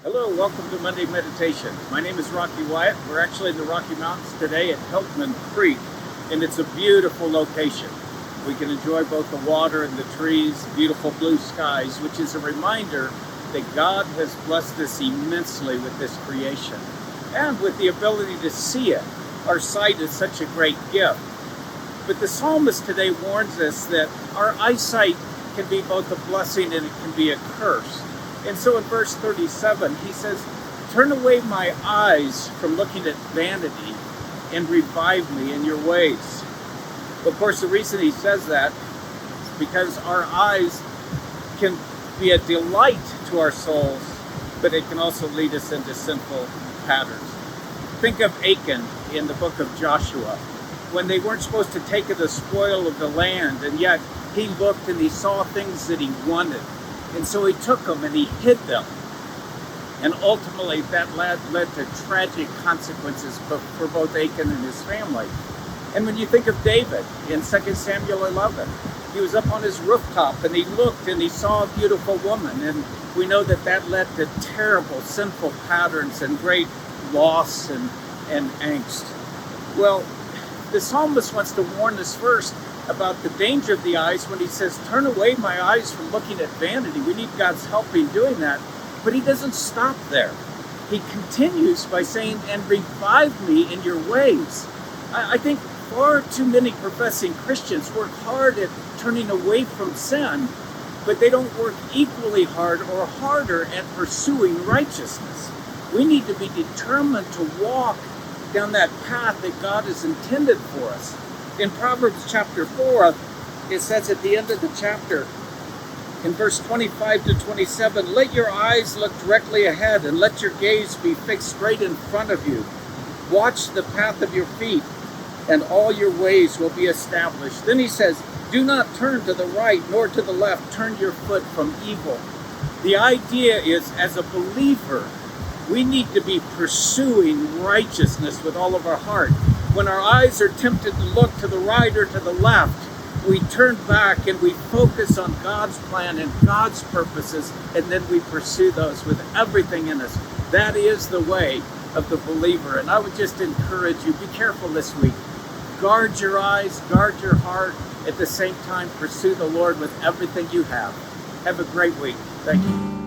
Hello, welcome to Monday Meditation. My name is Rocky Wyatt. We're actually in the Rocky Mountains today at Hiltman Creek, and it's a beautiful location. We can enjoy both the water and the trees, beautiful blue skies, which is a reminder that God has blessed us immensely with this creation and with the ability to see it. Our sight is such a great gift. But the psalmist today warns us that our eyesight can be both a blessing and it can be a curse. And so in verse 37, he says, "Turn away my eyes from looking at vanity and revive me in your ways." Of course, the reason he says that is because our eyes can be a delight to our souls, but it can also lead us into sinful patterns. Think of Achan in the book of Joshua, when they weren't supposed to take the spoil of the land, and yet he looked and he saw things that he wanted. And so he took them and he hid them. And ultimately that led to tragic consequences for both Achan and his family. And when you think of David in 2 Samuel 11, he was up on his rooftop and he looked and he saw a beautiful woman. And we know that led to terrible sinful patterns and great loss and angst. Well, the psalmist wants to warn us first about the danger of the eyes when he says, "Turn away my eyes from looking at vanity." We need God's help in doing that. But he doesn't stop there. He continues by saying, "And revive me in your ways." I think far too many professing Christians work hard at turning away from sin, but they don't work equally hard or harder at pursuing righteousness. We need to be determined to walk down that path that God has intended for us. In Proverbs chapter 4, it says at the end of the chapter, in verse 25 to 27, "Let your eyes look directly ahead and let your gaze be fixed straight in front of you. Watch the path of your feet and all your ways will be established." Then he says, "Do not turn to the right nor to the left. Turn your foot from evil." The idea is, as a believer, we need to be pursuing righteousness with all of our heart. When our eyes are tempted to look to the right or to the left, we turn back and we focus on God's plan and God's purposes, and then we pursue those with everything in us. That is the way of the believer. And I would just encourage you, be careful this week. Guard your eyes, guard your heart. At the same time, pursue the Lord with everything you have. Have a great week. Thank you.